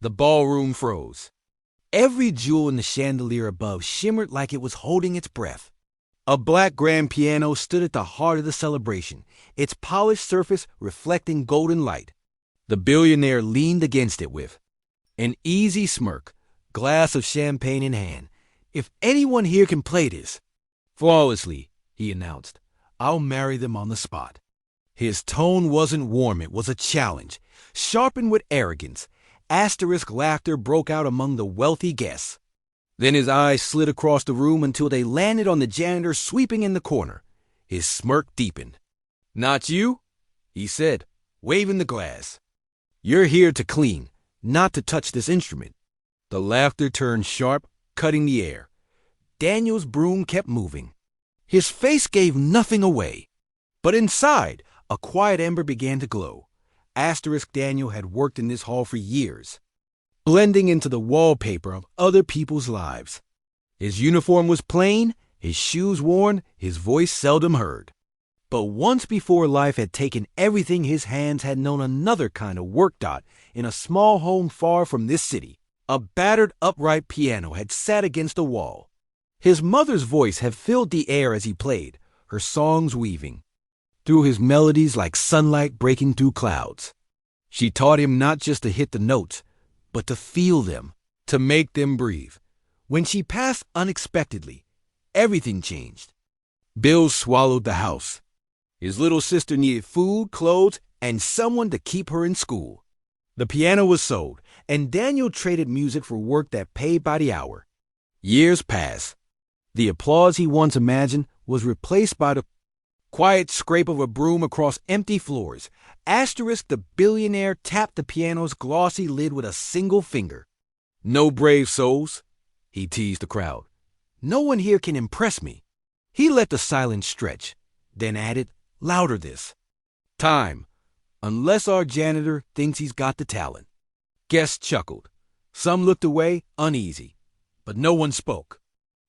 The ballroom froze. Every jewel in the chandelier above shimmered like it was holding its breath. A black grand piano stood at the heart of the celebration, its polished surface reflecting golden light. The billionaire leaned against it with an easy smirk, glass of champagne in hand. "If anyone here can play this flawlessly," he announced, "I'll marry them on the spot." His tone wasn't warm, it was a challenge, sharpened with arrogance. Asterisk laughter broke out among the wealthy guests. Then his eyes slid across the room until they landed on the janitor sweeping in the corner. His smirk deepened. "Not you?" he said, waving the glass. "You're here to clean, not to touch this instrument." The laughter turned sharp, cutting the air. Daniel's broom kept moving. His face gave nothing away. But inside, a quiet ember began to glow. Asterisk Daniel had worked in this hall for years, blending into the wallpaper of other people's lives. His uniform was plain, his shoes worn, his voice seldom heard. But once before life had taken everything, his hands had known another kind of work. In a small home far from this city, a battered upright piano had sat against a wall. His mother's voice had filled the air as he played, her songs weaving through his melodies like sunlight breaking through clouds. She taught him not just to hit the notes, but to feel them, to make them breathe. When she passed unexpectedly, everything changed. Bill swallowed the house. His little sister needed food, clothes, and someone to keep her in school. The piano was sold, and Daniel traded music for work that paid by the hour. Years passed. The applause he once imagined was replaced by the quiet scrape of a broom across empty floors. Asterisk the billionaire tapped the piano's glossy lid with a single finger. "No brave souls," he teased the crowd. "No one here can impress me." He let the silence stretch, then added, louder this time, "Unless our janitor thinks he's got the talent." Guests chuckled. Some looked away, uneasy, but no one spoke.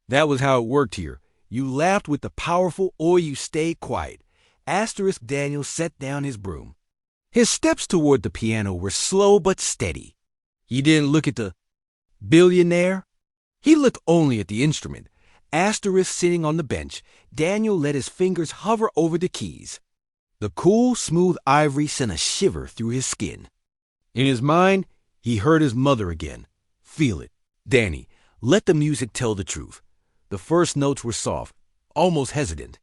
That was how it worked here. You laughed with the powerful or you stayed quiet. Asterisk Daniel set down his broom. His steps toward the piano were slow but steady. He didn't look at the billionaire. He looked only at the instrument. Asterisk sitting on the bench, Daniel let his fingers hover over the keys. The cool, smooth ivory sent a shiver through his skin. In his mind, he heard his mother again. "Feel it, Danny. Let the music tell the truth." The first notes were soft, almost hesitant.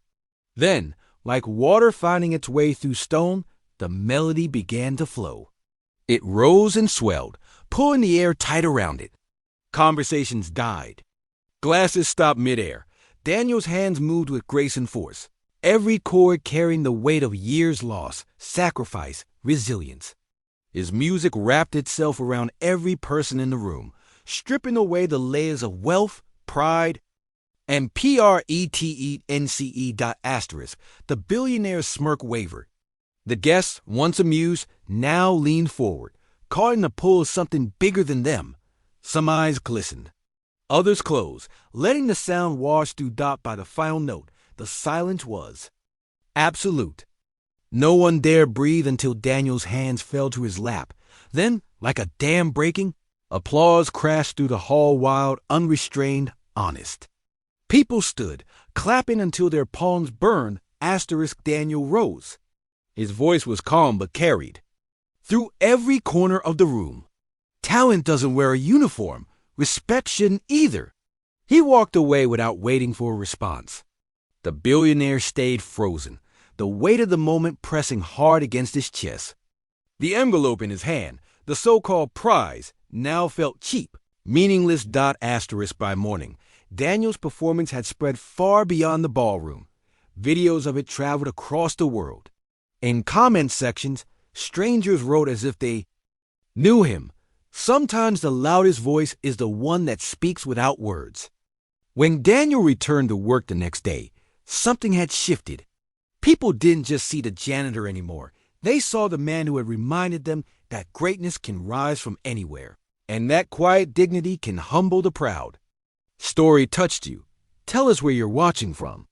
Then, like water finding its way through stone, the melody began to flow. It rose and swelled, pulling the air tight around it. Conversations died. Glasses stopped midair. Daniel's hands moved with grace and force, every chord carrying the weight of years lost, sacrifice, resilience. His music wrapped itself around every person in the room, stripping away the layers of wealth, pride, and pretense. The billionaire's smirk wavered. The guests, once amused, now leaned forward, caught in the pull of something bigger than them. Some eyes glistened. Others closed, letting the sound wash through by the final note. The silence was absolute. No one dared breathe until Daniel's hands fell to his lap. Then, like a dam breaking, applause crashed through the hall, wild, unrestrained, honest. People stood, clapping until their palms burned. Asterisk Daniel rose. His voice was calm but carried through every corner of the room. "Talent doesn't wear a uniform. Respect shouldn't either." He walked away without waiting for a response. The billionaire stayed frozen, the weight of the moment pressing hard against his chest. The envelope in his hand, the so-called prize, now felt cheap, meaningless. Asterisk by morning, Daniel's performance had spread far beyond the ballroom. Videos of it traveled across the world. In comment sections, strangers wrote as if they knew him. Sometimes the loudest voice is the one that speaks without words. When Daniel returned to work the next day, something had shifted. People didn't just see the janitor anymore. They saw the man who had reminded them that greatness can rise from anywhere, and that quiet dignity can humble the proud. Story touched you? Tell us where you're watching from.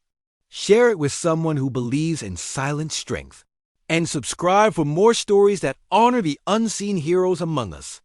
Share it with someone who believes in silent strength. And subscribe for more stories that honor the unseen heroes among us.